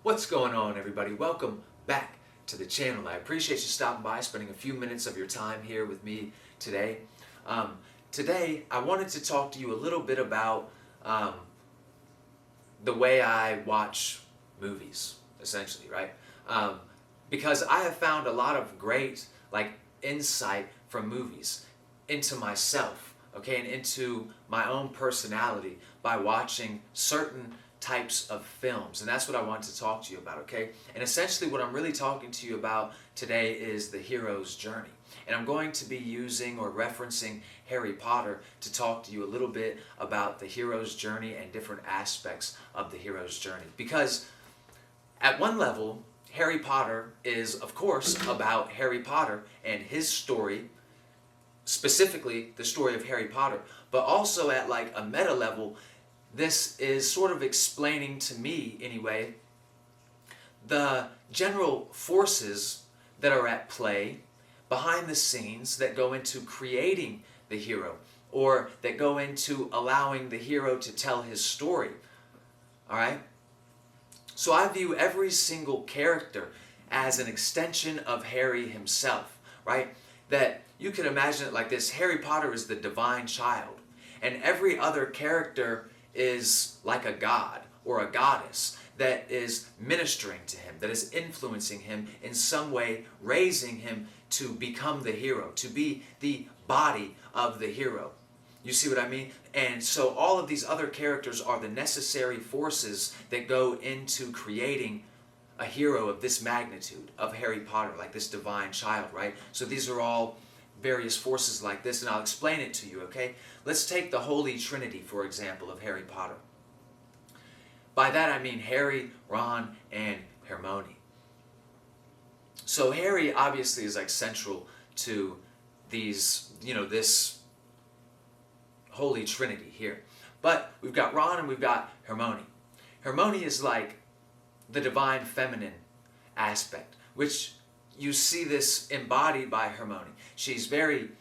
What's going on, everybody? Welcome back to the channel. I appreciate you stopping by, spending a few minutes of your time here with me today. Today, I wanted to talk to you a little bit about the way I watch movies, essentially, right? Because I have found a lot of great insight from movies into myself, okay, and into my own personality by watching certain types of films. And that's what I want to talk to you about, okay? And essentially what I'm really talking to you about today is the hero's journey. And I'm going to be using or referencing Harry Potter to talk to you a little bit about the hero's journey and different aspects of the hero's journey. Because at one level, Harry Potter is, of course, about Harry Potter and his story, specifically the story of Harry Potter. But also at a meta level, this is sort of explaining to me, anyway, the general forces that are at play behind the scenes that go into creating the hero, or that go into allowing the hero to tell his story. All right? So I view every single character as an extension of Harry himself, right? That you can imagine it like this: Harry Potter is the divine child, and every other character is like a god or a goddess that is ministering to him, that is influencing him in some way, raising him to become the hero, to be the body of the hero. You see what I mean? And so all of these other characters are the necessary forces that go into creating a hero of this magnitude, of Harry Potter, like this divine child, right? So these are all various forces like this, and I'll explain it to you, okay? Let's take the Holy Trinity, for example, of Harry Potter. By that I mean Harry, Ron, and Hermione. So Harry obviously is central to these, this Holy Trinity here. But we've got Ron and we've got Hermione. Hermione is like the divine feminine aspect, which you see this embodied by Hermione. She's very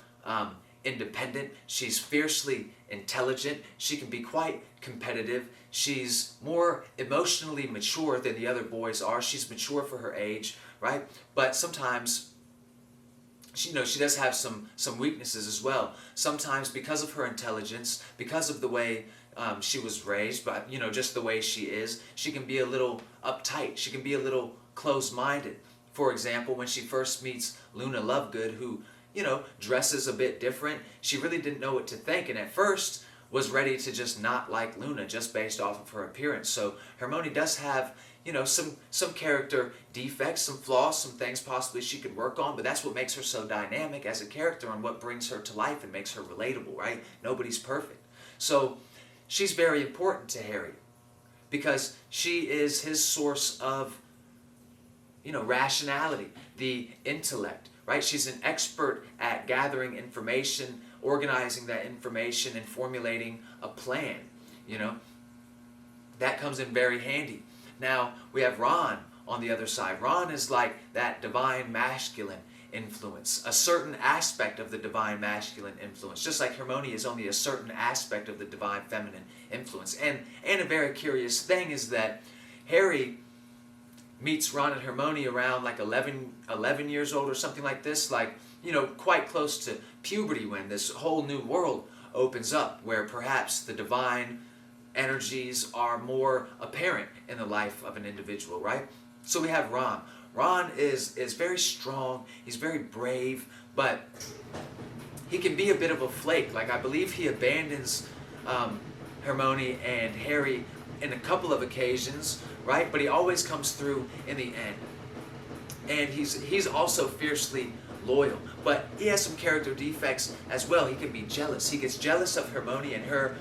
independent. She's fiercely intelligent. She can be quite competitive. She's more emotionally mature than the other boys are. She's mature for her age, right? But sometimes she does have some weaknesses as well. Sometimes because of her intelligence, because of the way she was raised, but just the way she is, she can be a little uptight. She can be a little closed-minded. For example, when she first meets Luna Lovegood, who, dresses a bit different, she really didn't know what to think, and at first was ready to just not like Luna just based off of her appearance. So Hermione does have, some character defects, some flaws, some things possibly she could work on, but that's what makes her so dynamic as a character and what brings her to life and makes her relatable, right? Nobody's perfect. So she's very important to Harry because she is his source of rationality, the intellect, right? She's an expert at gathering information, organizing that information, and formulating a plan, That comes in very handy. Now, we have Ron on the other side. Ron is like that divine masculine influence, a certain aspect of the divine masculine influence, just like Hermione is only a certain aspect of the divine feminine influence. And a very curious thing is that Harry meets Ron and Hermione around 11 years old or something like this, quite close to puberty, when this whole new world opens up where perhaps the divine energies are more apparent in the life of an individual, right? So we have Ron. Ron is very strong, he's very brave, but he can be a bit of a flake. I believe he abandons Hermione and Harry in a couple of occasions, right? But he always comes through in the end. And he's also fiercely loyal, but he has some character defects as well. He can be jealous. He gets jealous of Hermione and her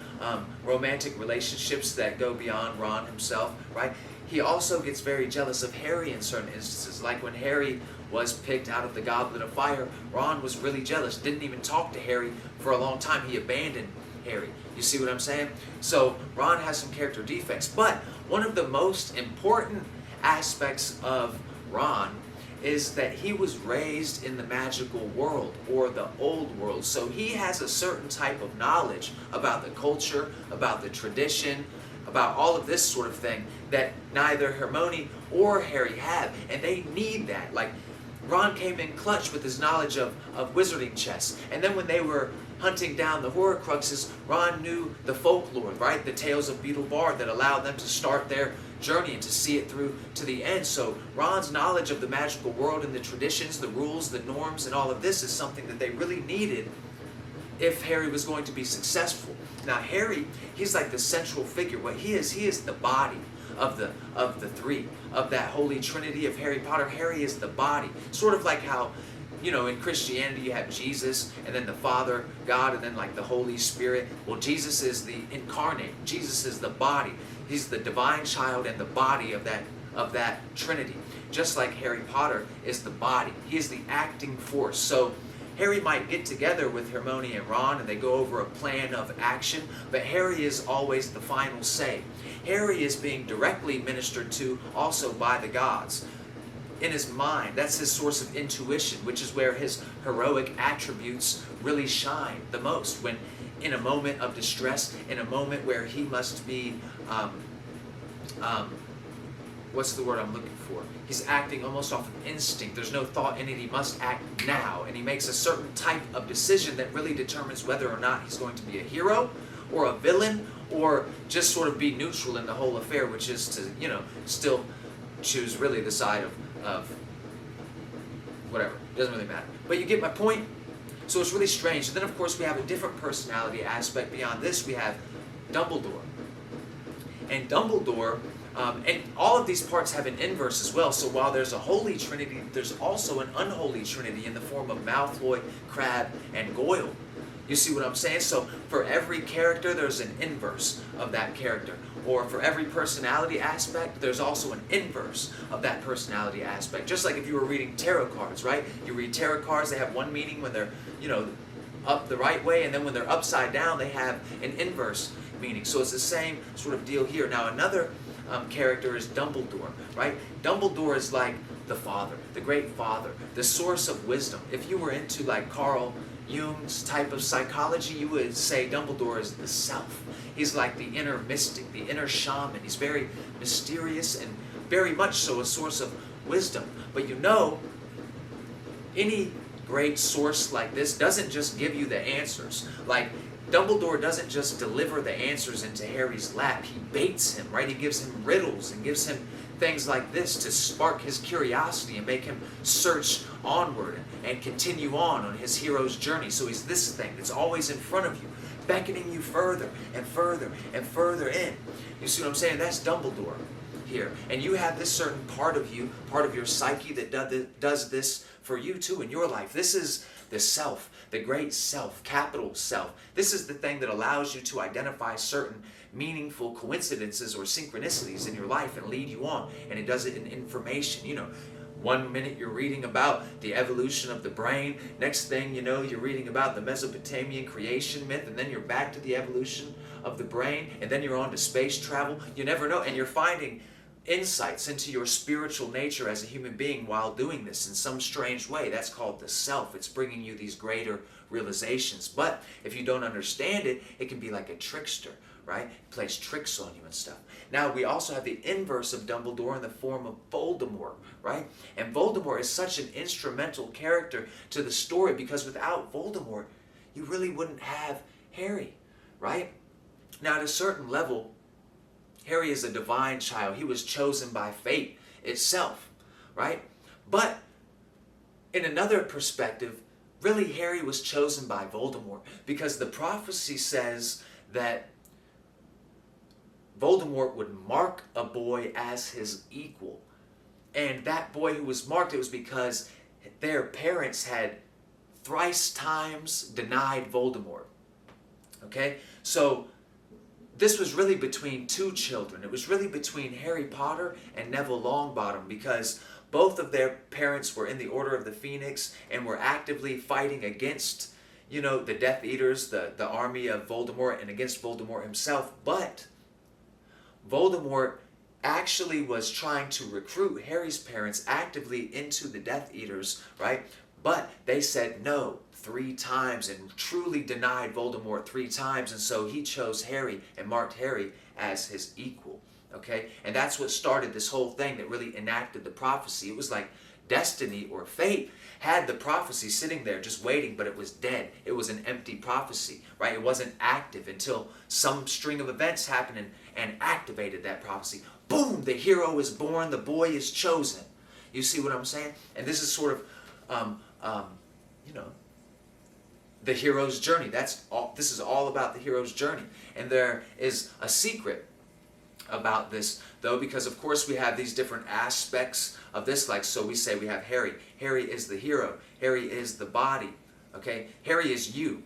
romantic relationships that go beyond Ron himself, right? He also gets very jealous of Harry in certain instances, like when Harry was picked out of the Goblet of Fire. Ron was really jealous, didn't even talk to Harry for a long time. He abandoned Harry. You see what I'm saying? So Ron has some character defects, but one of the most important aspects of Ron is that he was raised in the magical world, or the old world. So he has a certain type of knowledge about the culture, about the tradition, about all of this sort of thing that neither Hermione or Harry have, and they need that. Like, Ron came in clutch with his knowledge of wizarding chess, and then when they were hunting down the Horcruxes, Ron knew the folklore, right? The tales of Beetle Bard that allowed them to start their journey and to see it through to the end. So Ron's knowledge of the magical world and the traditions, the rules, the norms, and all of this is something that they really needed if Harry was going to be successful. Now Harry, he's like the central figure. What he is the body of the three, of that holy trinity of Harry Potter. Harry is the body. Sort of like how, you know, in Christianity you have Jesus and then the Father, God, and then like the Holy Spirit. Well, Jesus is the incarnate. Jesus is the body. He's the divine child and the body of that trinity. Just like Harry Potter is the body. He is the acting force. So Harry might get together with Hermione and Ron and they go over a plan of action, but Harry is always the final say. Harry is being directly ministered to also by the gods. In his mind, that's his source of intuition, which is where his heroic attributes really shine the most. When in a moment of distress, in a moment where he must be, what's the word I'm looking for? He's acting almost off of instinct. There's no thought in it. He must act now. And he makes a certain type of decision that really determines whether or not he's going to be a hero or a villain or just sort of be neutral in the whole affair, which is to, you know, still choose really the side of whatever. It doesn't really matter. But you get my point? So it's really strange. And then, of course, we have a different personality aspect beyond this. We have Dumbledore. And Dumbledore, and all of these parts have an inverse as well. So while there's a holy trinity, there's also an unholy trinity in the form of Malfoy, Crabbe, and Goyle. You see what I'm saying? So for every character, there's an inverse of that character. Or for every personality aspect, there's also an inverse of that personality aspect. Just like if you were reading tarot cards, right? You read tarot cards, they have one meaning when they're, you know, up the right way, and then when they're upside down, they have an inverse meaning. So it's the same sort of deal here. Now another character is Dumbledore, right? Dumbledore is like the father, the great father, the source of wisdom. If you were into like Carl Jung's type of psychology, you would say Dumbledore is the self. He's like the inner mystic, the inner shaman. He's very mysterious and very much so a source of wisdom. But you know, any great source like this doesn't just give you the answers. Like, Dumbledore doesn't just deliver the answers into Harry's lap. He baits him, right? He gives him riddles and gives him things like this to spark his curiosity and make him search onward and continue on his hero's journey. So he's this thing that's always in front of you, beckoning you further and further and further in. You see what I'm saying? That's Dumbledore here. And you have this certain part of you, part of your psyche that does this for you too in your life. This is the self, the great self, capital self. This is the thing that allows you to identify certain meaningful coincidences or synchronicities in your life and lead you on. And it does it in information. You know, one minute you're reading about the evolution of the brain. Next thing you know, you're reading about the Mesopotamian creation myth, and then you're back to the evolution of the brain, and then you're on to space travel. You never know. And you're finding insights into your spiritual nature as a human being while doing this in some strange way. That's called the self. It's bringing you these greater realizations. But if you don't understand it, it can be like a trickster, right? It plays tricks on you and stuff. Now, we also have the inverse of Dumbledore in the form of Voldemort, right? And Voldemort is such an instrumental character to the story because without Voldemort, you really wouldn't have Harry, right? Now, at a certain level, Harry is a divine child. He was chosen by fate itself, right? But in another perspective, really Harry was chosen by Voldemort because the prophecy says that Voldemort would mark a boy as his equal. And that boy who was marked, it was because their parents had thrice times denied Voldemort. Okay? So this was really between two children. It was really between Harry Potter and Neville Longbottom because both of their parents were in the Order of the Phoenix and were actively fighting against, you know, the Death Eaters, the army of Voldemort, and against Voldemort himself. But Voldemort actually was trying to recruit Harry's parents actively into the Death Eaters, right? But they said no 3 times and truly denied Voldemort 3 times. And so he chose Harry and marked Harry as his equal. Okay? And that's what started this whole thing that really enacted the prophecy. It was like destiny or fate had the prophecy sitting there just waiting, but it was dead. It was an empty prophecy, right? It wasn't active until some string of events happened and activated that prophecy. Boom! The hero is born. The boy is chosen. You see what I'm saying? And this is sort of, you know, the hero's journey. That's all. This is all about the hero's journey. And there is a secret about this, though, because of course we have these different aspects of this. Like, so we say we have Harry. Harry is the hero. Harry is the body. Okay? Harry is you,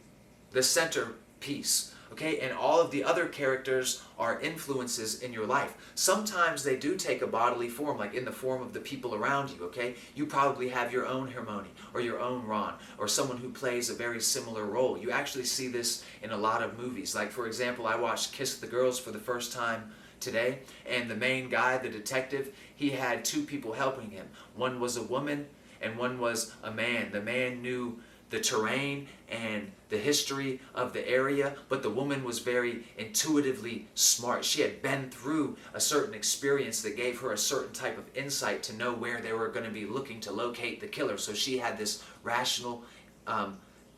the centerpiece. Okay? And all of the other characters are influences in your life. Sometimes they do take a bodily form, like in the form of the people around you. Okay? You probably have your own Hermione or your own Ron or someone who plays a very similar role. You actually see this in a lot of movies. Like, for example, I watched Kiss the Girls for the first time today, and the main guy, the detective, he had 2 people helping him. One was a woman and one was a man. The man knew the terrain and the history of the area, but the woman was very intuitively smart. She had been through a certain experience that gave her a certain type of insight to know where they were going to be looking to locate the killer. So she had this rational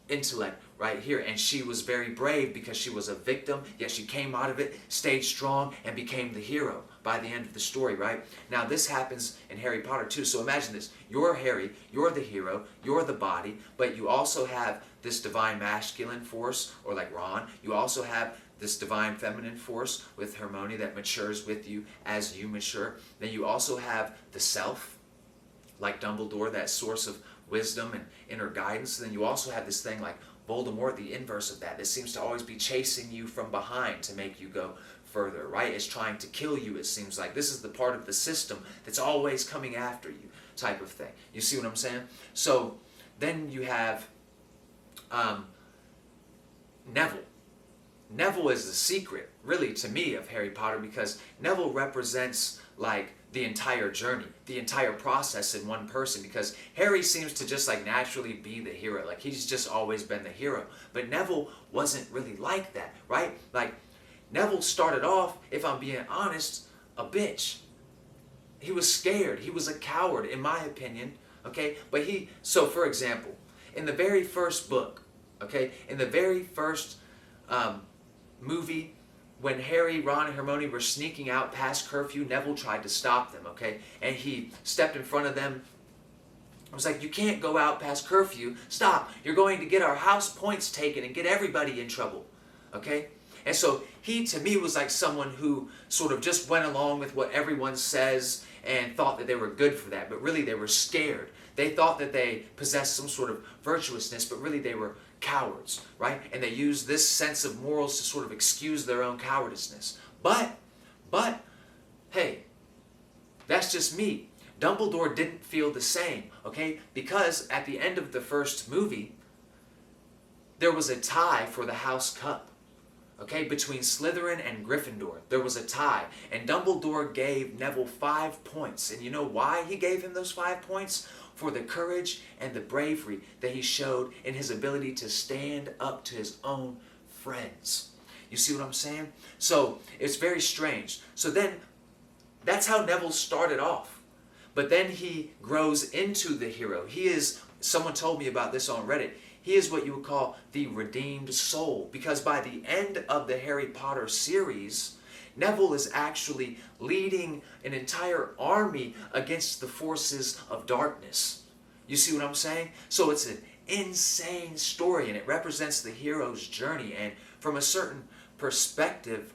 intellect right here, and she was very brave because she was a victim, yet she came out of it, stayed strong, and became the hero by the end of the story, right? Now this happens in Harry Potter too. So imagine this: you're Harry, you're the hero, you're the body, but you also have this divine masculine force, or like Ron, you also have this divine feminine force with Hermione that matures with you as you mature. Then you also have the self, like Dumbledore, that source of wisdom and inner guidance. Then you also have this thing like Voldemort, the inverse of that. It seems to always be chasing you from behind to make you go further, right? It's trying to kill you, it seems like. This is the part of the system that's always coming after you, type of thing. You see what I'm saying? So then you have Neville. Neville is the secret, really, to me, of Harry Potter, because Neville represents like the entire journey, the entire process in one person, because Harry seems to just like naturally be the hero. Like, he's just always been the hero. But Neville wasn't really like that, right? Like, Neville started off, if I'm being honest, a bitch. He was scared. He was a coward, in my opinion, okay? But so for example, in the very first book, okay, in the very first movie, when Harry, Ron, and Hermione were sneaking out past curfew, Neville tried to stop them, okay? And he stepped in front of them. I was like, you can't go out past curfew. Stop. You're going to get our house points taken and get everybody in trouble, okay? And so he, to me, was like someone who sort of just went along with what everyone says and thought that they were good for that. But really, they were scared. They thought that they possessed some sort of virtuousness, but really they were cowards, right? And they use this sense of morals to sort of excuse their own cowardice. But, hey, that's just me. Dumbledore didn't feel the same, okay? Because at the end of the first movie, there was a tie for the House Cup, okay? Between Slytherin and Gryffindor. There was a tie. And Dumbledore gave Neville 5 points. And you know why he gave him those 5 points? For the courage and the bravery that he showed in his ability to stand up to his own friends. You see what I'm saying? So it's very strange. So then, that's how Neville started off. But then he grows into the hero. He is, someone told me about this on Reddit, he is what you would call the redeemed soul. Because by the end of the Harry Potter series, Neville is actually leading an entire army against the forces of darkness. You see what I'm saying? So it's an insane story, and it represents the hero's journey. And from a certain perspective,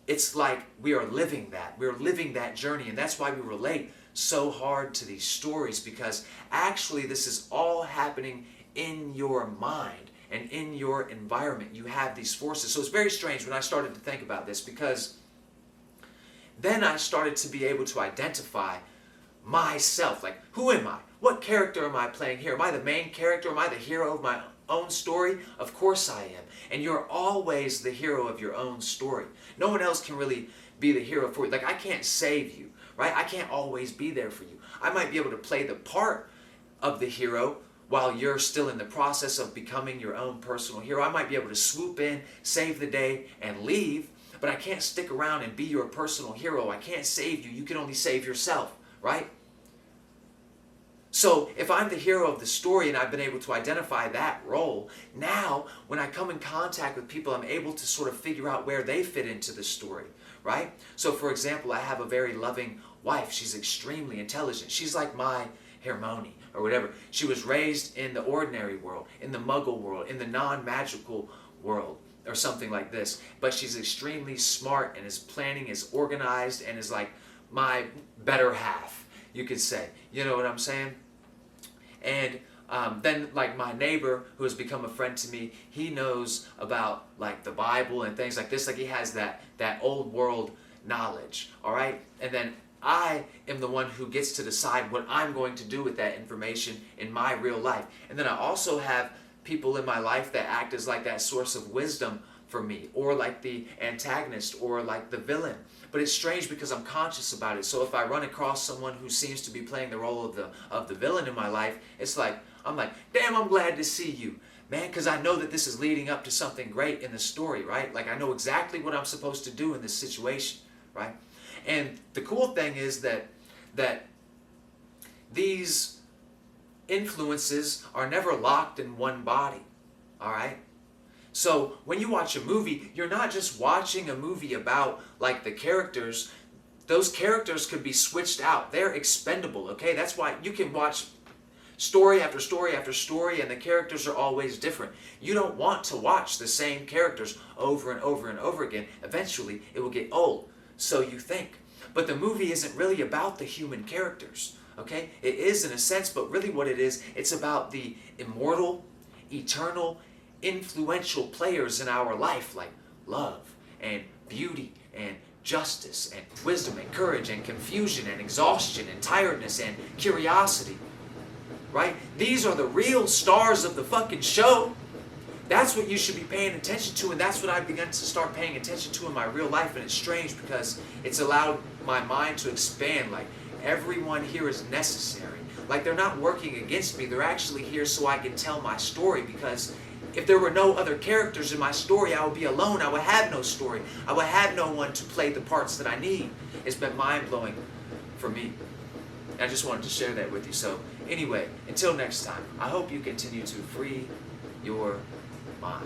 it's like we are living that. We're living that journey, and that's why we relate so hard to these stories, because actually this is all happening in your mind and in your environment. You have these forces. So it's very strange when I started to think about this, because then I started to be able to identify myself. Like, who am I? What character am I playing here? Am I the main character? Am I the hero of my own story? Of course I am. And you're always the hero of your own story. No one else can really be the hero for you. Like, I can't save you, right? I can't always be there for you. I might be able to play the part of the hero while you're still in the process of becoming your own personal hero. I might be able to swoop in, save the day, and leave, but I can't stick around and be your personal hero. I can't save you. You can only save yourself, right? So if I'm the hero of the story and I've been able to identify that role, now when I come in contact with people, I'm able to sort of figure out where they fit into the story, right? So for example, I have a very loving wife. She's extremely intelligent. She's like my Hermione or whatever. She was raised in the ordinary world, in the muggle world, in the non-magical world, or something like this. But she's extremely smart and is planning, is organized, and is like my better half, you could say. You know what I'm saying? And then like my neighbor who has become a friend to me, he knows about like the Bible and things like this. Like he has that old world knowledge, all right? And then I am the one who gets to decide what I'm going to do with that information in my real life. And then I also have people in my life that act as like that source of wisdom for me, or like the antagonist, or like the villain. But it's strange because I'm conscious about it. So if I run across someone who seems to be playing the role of the villain in my life, it's like, I'm like, damn, I'm glad to see you, man, because I know that this is leading up to something great in the story, right? Like I know exactly what I'm supposed to do in this situation, right? And the cool thing is that these influences are never locked in one body, all right? So when you watch a movie, you're not just watching a movie about like the characters. Those characters could be switched out. They're expendable, okay? That's why you can watch story after story after story and the characters are always different. You don't want to watch the same characters over and over and over again. Eventually, it will get old. So you think. But the movie isn't really about the human characters, okay? It is in a sense, but really what it is, it's about the immortal, eternal, influential players in our life, like love and beauty and justice and wisdom and courage and confusion and exhaustion and tiredness and curiosity, right? These are the real stars of the fucking show. That's what you should be paying attention to, and that's what I've begun to start paying attention to in my real life. And it's strange because it's allowed my mind to expand. Like everyone here is necessary. Like they're not working against me. They're actually here so I can tell my story, because if there were no other characters in my story, I would be alone. I would have no story. I would have no one to play the parts that I need. It's been mind-blowing for me. And I just wanted to share that with you. So anyway, until next time, I hope you continue to free your mind.